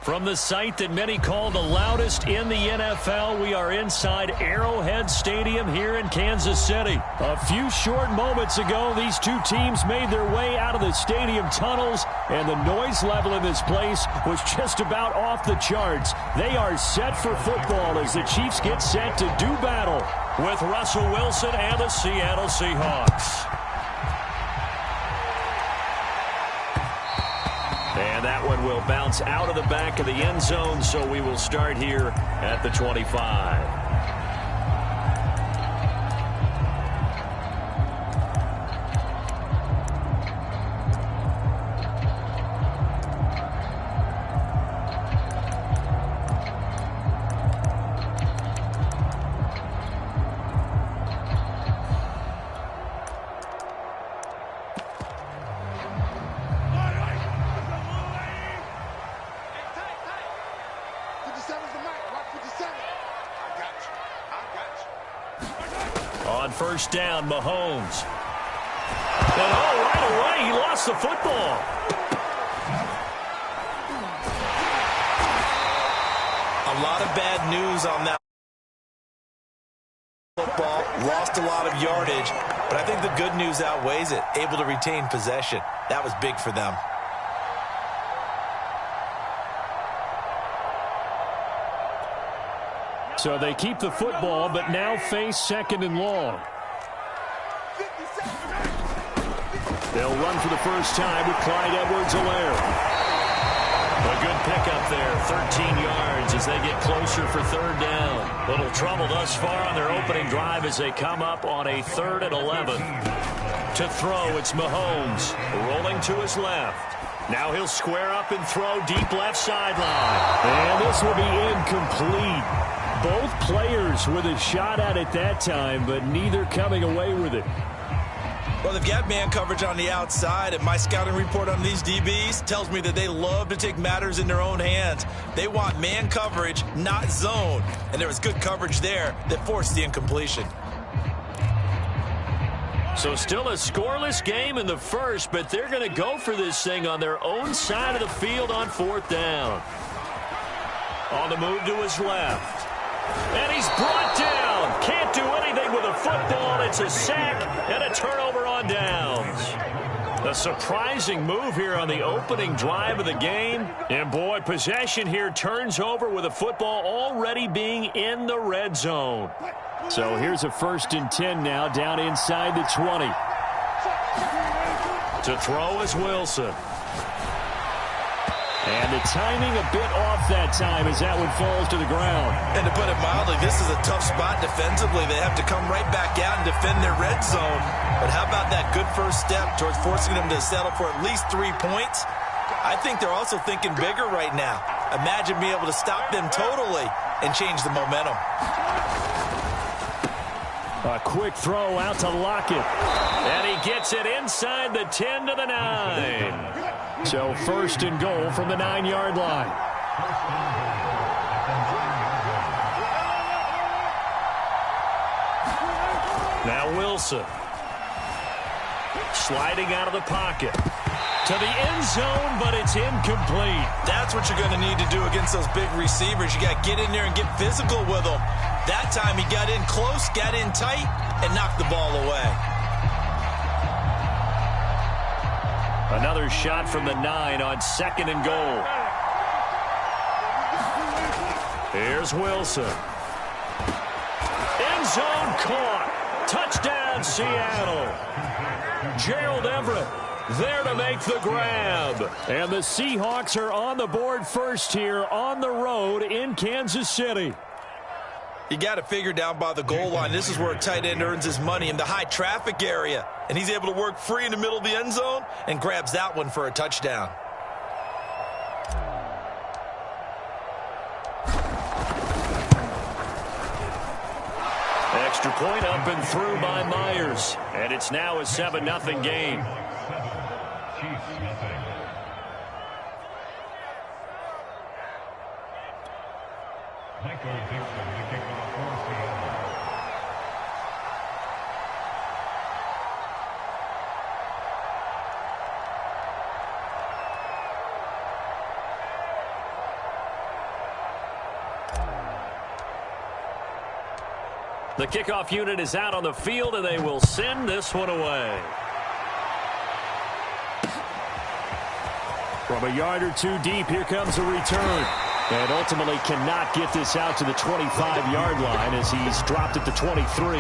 From the site that many call the loudest in the NFL, we are inside Arrowhead Stadium here in Kansas City. A few short moments ago, these two teams made their way out of the stadium tunnels, and the noise level in this place was just about off the charts. They are set for football as the Chiefs get set to do battle with Russell Wilson and the Seattle Seahawks. And that one will bounce out of the back of the end zone, so we will start here at the 25. On first down, Mahomes. And right away, he lost the football. A lot of bad news on that football. Lost a lot of yardage, but I think the good news outweighs it. Able to retain possession. That was big for them. So they keep the football, but now face second and long. They'll run for the first time with Clyde Edwards-Helaire. A good pickup there, 13 yards as they get closer for third down. Little trouble thus far on their opening drive as they come up on a 3rd and 11. To throw, it's Mahomes rolling to his left. Now he'll square up and throw deep left sideline. And this will be incomplete. Both players with a shot at it that time, but neither coming away with it. Well, they've got man coverage on the outside, and my scouting report on these DBs tells me that they love to take matters in their own hands. They want man coverage, not zone. And there was good coverage there that forced the incompletion. So still a scoreless game in the first, but they're going to go for this thing on their own side of the field on 4th down. On the move to his left. And he's brought down. Can't do anything with a football. It's a sack and a turnover on downs. A surprising move here on the opening drive of the game. And, boy, possession here turns over with a football already being in the red zone. So here's a 1st and 10 now down inside the 20. To throw is Wilson. And the timing a bit off that time as that one falls to the ground. And to put it mildly, this is a tough spot defensively. They have to come right back out and defend their red zone. But how about that good first step towards forcing them to settle for at least 3 points? I think they're also thinking bigger right now. Imagine being able to stop them totally and change the momentum. A quick throw out to Lockett. And he gets it inside the 10 to the 9. So 1st and goal from the 9-yard line. Now Wilson. Sliding out of the pocket. To the end zone, but it's incomplete. That's what you're going to need to do against those big receivers. You got to get in there and get physical with them. That time he got in close, got in tight, and knocked the ball away. Another shot from the 9 on 2nd and goal. Here's Wilson. End zone caught. Touchdown, Seattle. Gerald Everett there to make the grab. And the Seahawks are on the board first here on the road in Kansas City. You got to figure down by the goal line. This is where a tight end earns his money in the high traffic area. And he's able to work free in the middle of the end zone and grabs that one for a touchdown. Extra point up and through by Myers. And it's now a 7-0 game. The kickoff unit is out on the field, and they will send this one away. From a yard or two deep, here comes a return. And ultimately cannot get this out to the 25-yard line as he's dropped at the 23.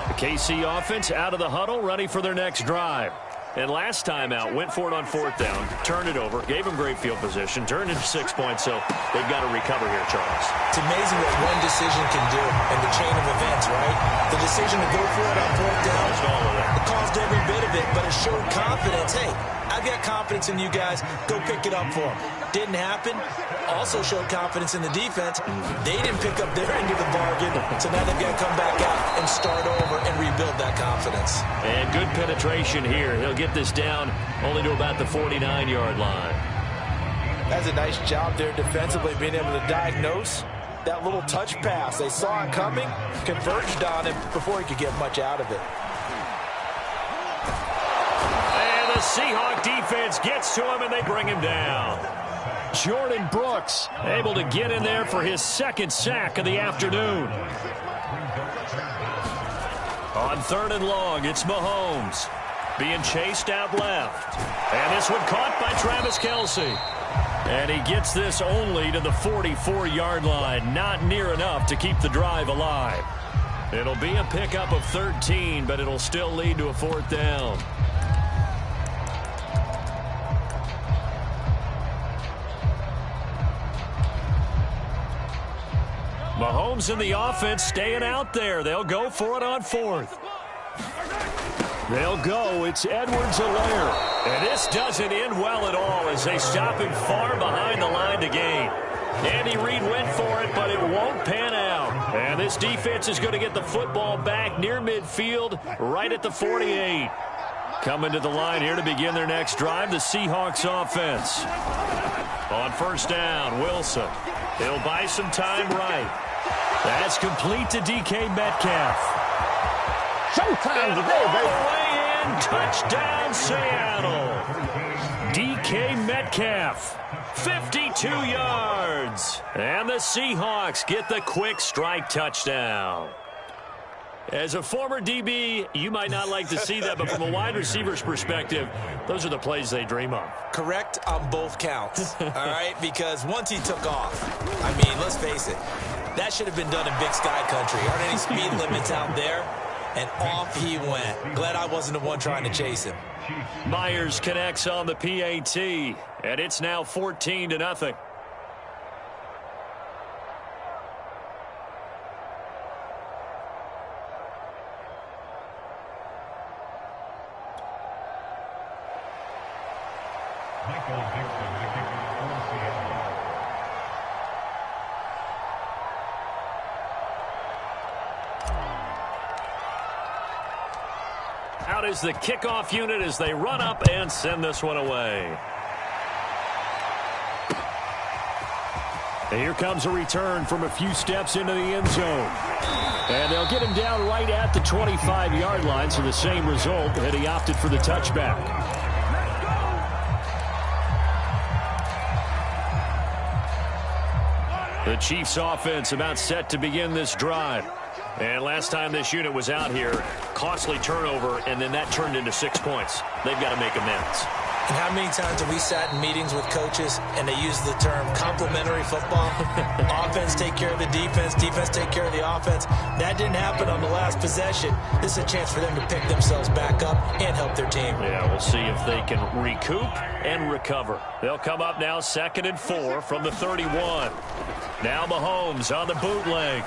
The KC offense out of the huddle, ready for their next drive. And last time out, went for it on 4th down, turned it over, gave them great field position, turned into 6 points, so they've got to recover here, Charles. It's amazing what one decision can do in the chain of events, right? The decision to go for it on 4th down, it caused every bit of it, but it showed confidence. Hey, I've got confidence in you guys. Go pick it up for them. Didn't happen. Also showed confidence in the defense. They didn't pick up their end of the bargain, so now they've got to come back out and start over and rebuild that confidence. And good penetration here. He'll get this down only to about the 49-yard line. That's a nice job there defensively, being able to diagnose that little touch pass. They saw it coming, converged on him before he could get much out of it. And the Seahawk defense gets to him, and they bring him down. Jordan Brooks able to get in there for his 2nd sack of the afternoon. On 3rd and long, it's Mahomes being chased out left. And this one caught by Travis Kelce. And he gets this only to the 44-yard line. Not near enough to keep the drive alive. It'll be a pickup of 13, but it'll still lead to a 4th down. Mahomes and the offense staying out there. They'll go for it on 4th. They'll go. It's Edwards-Helaire. And this doesn't end well at all as they stop him far behind the line to gain. Andy Reid went for it, but it won't pan out. And this defense is going to get the football back near midfield, right at the 48. Coming to the line here to begin their next drive, the Seahawks offense. On 1st down, Wilson. He'll buy some time right. That's complete to DK Metcalf. Showtime today, baby. All the way in, touchdown Seattle. DK Metcalf, 52 yards. And the Seahawks get the quick strike touchdown. As a former DB, you might not like to see that, but from a wide receiver's perspective, those are the plays they dream of. Correct on both counts, all right? Because once he took off, I mean, let's face it, that should have been done in Big Sky Country. Aren't any speed limits out there? And off he went. Glad I wasn't the one trying to chase him. Myers connects on the PAT, and it's now 14-0. Out is the kickoff unit as they run up and send this one away. And here comes a return from a few steps into the end zone. And they'll get him down right at the 25-yard line, so the same result, and he opted for the touchback. The Chiefs offense about set to begin this drive. And last time this unit was out here, costly turnover, and then that turned into 6 points. They've got to make amends. And how many times have we sat in meetings with coaches and they use the term complementary football? Offense take care of the defense, defense take care of the offense. That didn't happen on the last possession. This is a chance for them to pick themselves back up and help their team. Yeah, we'll see if they can recoup and recover. They'll come up now 2nd and 4 from the 31. Now Mahomes on the bootleg.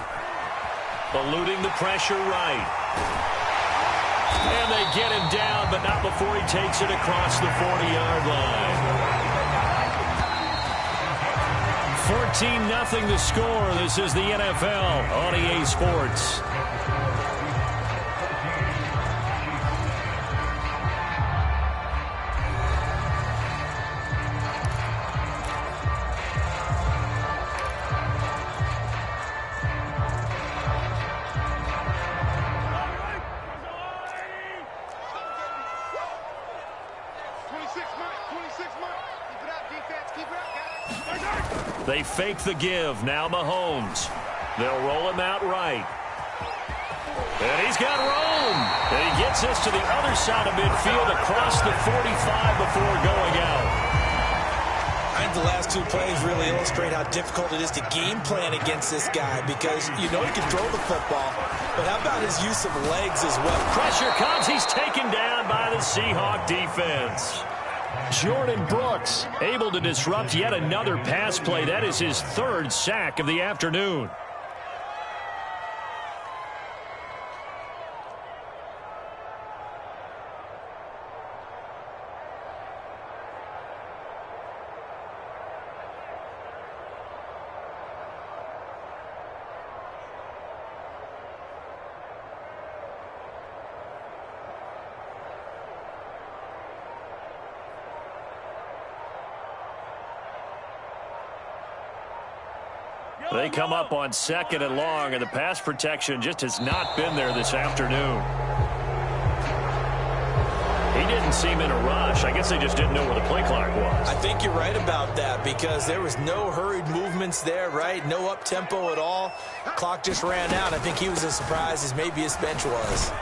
Eluding the pressure right. And they get him down, but not before he takes it across the 40-yard line. 14-0 the score. This is the NFL on EA Sports. They fake the give. Now Mahomes. They'll roll him out right. And he's got room. And he gets this to the other side of midfield across the 45 before going out. I think the last two plays really illustrate how difficult it is to game plan against this guy because you know he can throw the football, but how about his use of legs as well? Pressure comes. He's taken down by the Seahawk defense. Jordan Brooks able to disrupt yet another pass play. That is his third sack of the afternoon. They come up on 2nd and long, and the pass protection just has not been there this afternoon. He didn't seem in a rush. I guess they just didn't know where the play clock was. I think you're right about that because there was no hurried movements there, right? No up-tempo at all. Clock just ran out. I think he was as surprised as maybe his bench was.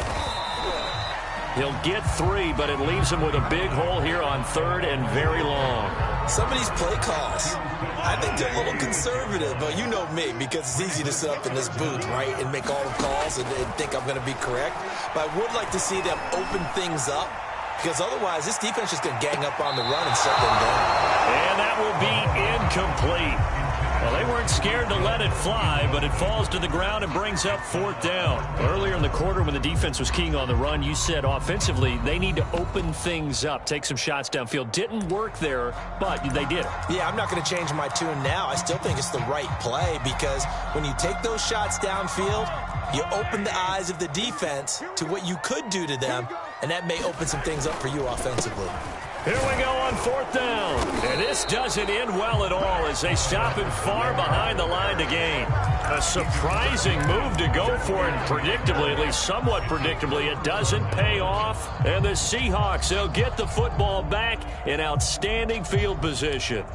He'll get 3, but it leaves him with a big hole here on 3rd and very long. Some of these play calls, I think they're a little conservative, but you know me, because it's easy to sit up in this booth, right, and make all the calls and think I'm going to be correct. But I would like to see them open things up, because otherwise this defense is going to gang up on the run and shut them down. And that will be incomplete. Well, they weren't scared to let it fly, but it falls to the ground and brings up 4th down. Earlier in the quarter when the defense was keying on the run, you said offensively they need to open things up, take some shots downfield. Didn't work there, but they did it. Yeah, I'm not going to change my tune now. I still think it's the right play because when you take those shots downfield, you open the eyes of the defense to what you could do to them, and that may open some things up for you offensively. Here we go on 4th down. And this doesn't end well at all as they stop him far behind the line to gain. A surprising move to go for it, and predictably, at least somewhat predictably, it doesn't pay off. And the Seahawks, they'll get the football back in outstanding field position.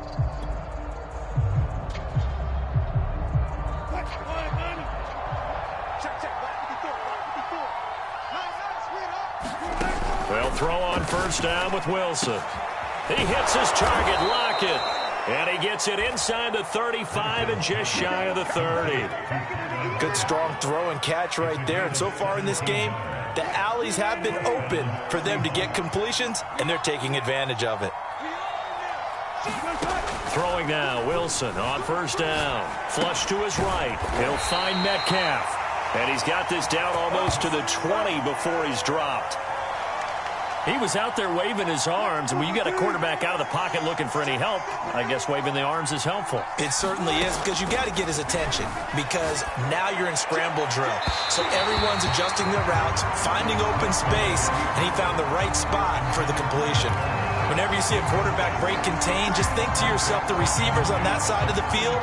They'll throw on 1st down with Wilson. He hits his target, Lockett. And he gets it inside the 35 and just shy of the 30. Good strong throw and catch right there. And so far in this game, the alleys have been open for them to get completions, and they're taking advantage of it. Throwing now, Wilson on 1st down. Flush to his right. He'll find Metcalf. And he's got this down almost to the 20 before he's dropped. He was out there waving his arms, and when you got a quarterback out of the pocket looking for any help, I guess waving the arms is helpful. It certainly is, because you got to get his attention, because now you're in scramble drill. So everyone's adjusting their routes, finding open space, and he found the right spot for the completion. Whenever you see a quarterback break contain, just think to yourself, the receivers on that side of the field,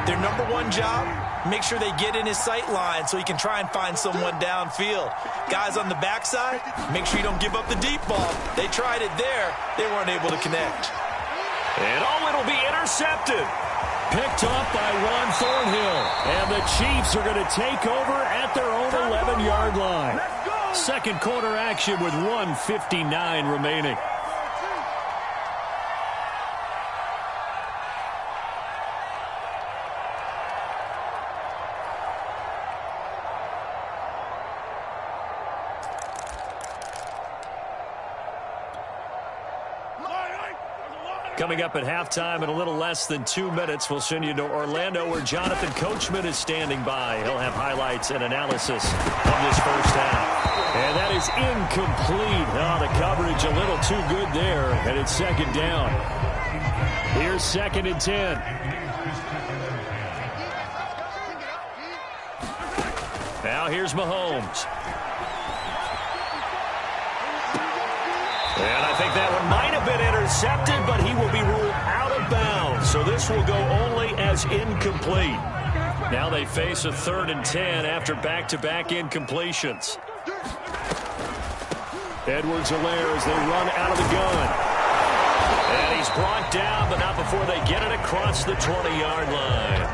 their number one job, make sure they get in his sight line so he can try and find someone downfield. Guys on the backside, make sure you don't give up the deep ball. They tried it there. They weren't able to connect. And it'll be intercepted. Picked up by Juan Thornhill. And the Chiefs are going to take over at their own 11-yard line. Second quarter action with 1:59 remaining. Coming up at halftime in a little less than 2 minutes, we'll send you to Orlando where Jonathan Coachman is standing by. He'll have highlights and analysis of this first half. And that is incomplete. Oh, the coverage a little too good there, and it's 2nd down. Here's 2nd and 10. Now here's Mahomes. And I think that one might have been intercepted, but he will be ruled out of bounds. So this will go only as incomplete. Now they face a 3rd and 10 after back-to-back incompletions. Edwards-Helaire as they run out of the gun. And he he's brought down, but not before they get it across the 20-yard line.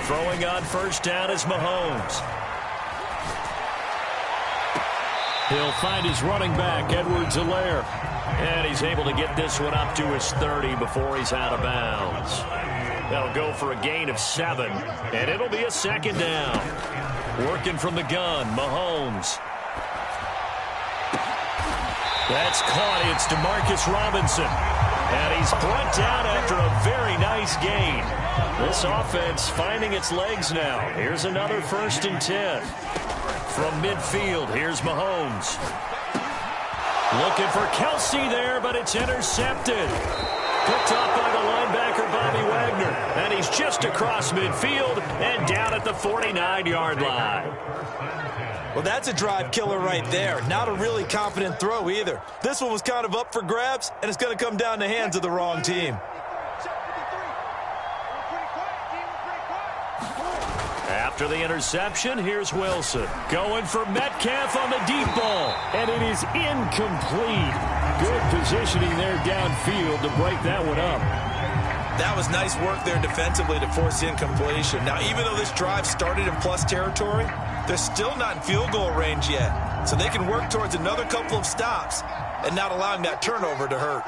Throwing on first down is Mahomes. He'll find his running back, Edwards-Helaire. And he's able to get this one up to his 30 before he's out of bounds. That'll go for a gain of 7, and it'll be a second down. Working from the gun, Mahomes. That's caught. It's DeMarcus Robinson. And he's brought down after a very nice gain. This offense finding its legs now. Here's another 1st and 10. From midfield, here's Mahomes. Looking for Kelsey there, but it's intercepted. Picked up by the linebacker, Bobby Wagner. And he's just across midfield and down at the 49-yard line. Well, that's a drive killer right there. Not a really confident throw either. This one was kind of up for grabs, and it's going to come down the hands of the wrong team. After the interception, here's Wilson. Going for Metcalf on the deep ball. And it is incomplete. Good positioning there downfield to break that one up. That was nice work there defensively to force incompletion. Now, even though this drive started in plus territory, they're still not in field goal range yet. So they can work towards another couple of stops and not allowing that turnover to hurt.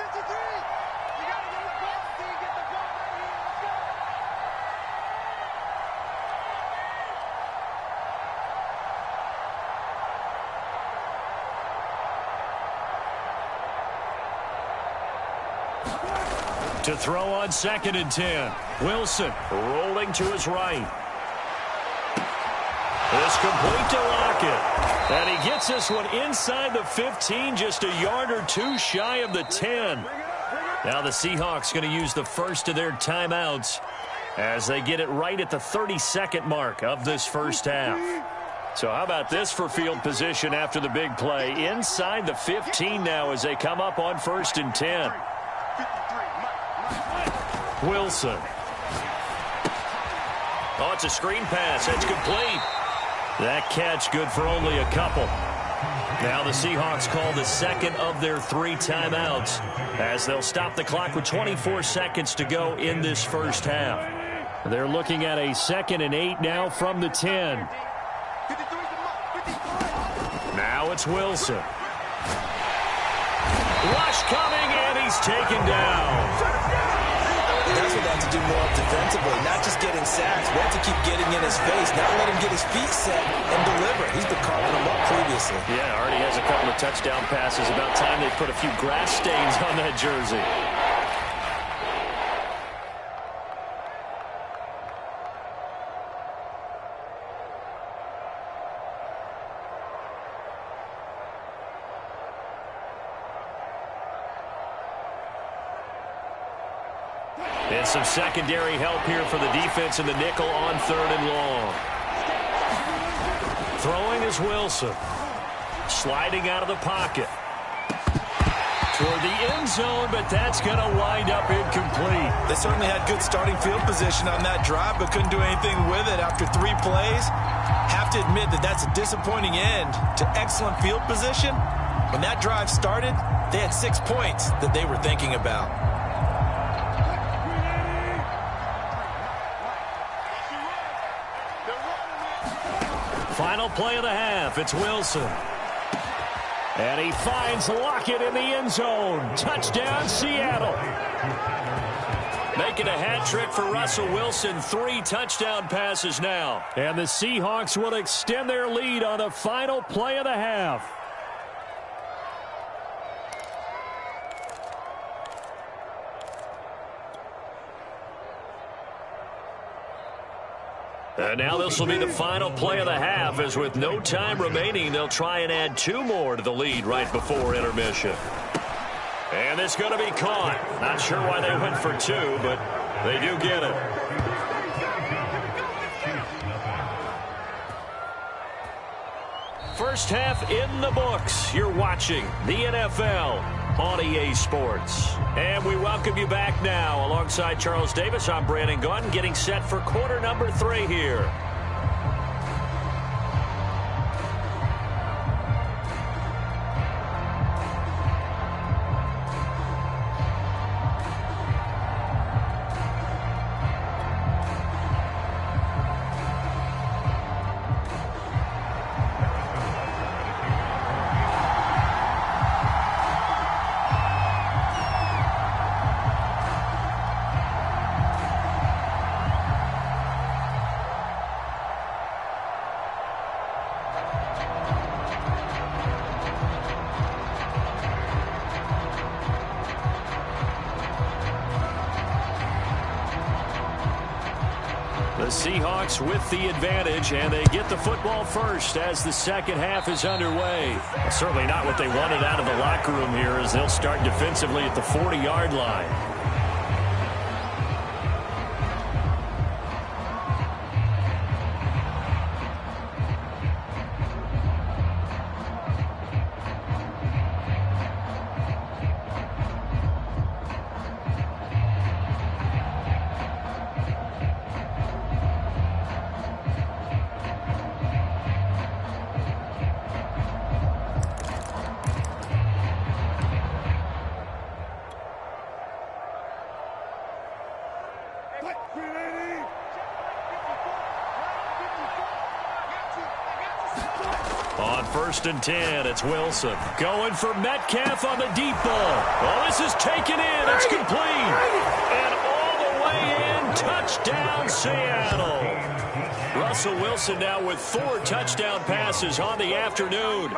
To throw on 2nd and 10. Wilson rolling to his right. It's complete to Lockett. And he gets this one inside the 15, just a yard or two shy of the 10. Now the Seahawks going to use the first of their timeouts as they get it right at the 32nd mark of this first half. So how about this for field position after the big play? Inside the 15 now as they come up on 1st and 10. Wilson. Oh, it's a screen pass. It's complete. That catch good for only a couple. Now the Seahawks call the second of their 3 timeouts as they'll stop the clock with 24 seconds to go in this first half. They're looking at a 2nd and 8 now from the 10. Now it's Wilson. Rush coming, and he's taken down. That's what they have to do more defensively, not just getting sacks. We have to keep getting in his face, not let him get his feet set and deliver. He's been carving them up previously. Yeah, already has a couple of touchdown passes. About time they put a few grass stains on that jersey. And some secondary help here for the defense in the nickel on 3rd and long. Throwing is Wilson. Sliding out of the pocket. Toward the end zone, but that's going to wind up incomplete. They certainly had good starting field position on that drive, but couldn't do anything with it after 3 plays. Have to admit that that's a disappointing end to excellent field position. When that drive started, they had 6 points that they were thinking about. Final play of the half. It's Wilson. And he finds Lockett in the end zone. Touchdown, Seattle. Making a hat trick for Russell Wilson. 3 touchdown passes now. And the Seahawks will extend their lead on the final play of the half. And now this will be the final play of the half, as with no time remaining, they'll try and add 2 more to the lead right before intermission. And it's going to be caught. Not sure why they went for 2, but they do get it. First half in the books. You're watching the NFL on EA Sports. And we welcome you back now. Alongside Charles Davis, I'm Brandon Gaudin, getting set for quarter number 3 here. The Seahawks with the advantage, and they get the football first as the second half is underway. Well, certainly not what they wanted out of the locker room here, as they'll start defensively at the 40-yard line. On 1st and 10, it's Wilson. Going for Metcalf on the deep ball. Oh, this is taken in. It's complete. And all the way in. Touchdown, Seattle. Russell Wilson now with 4 touchdown passes on the afternoon.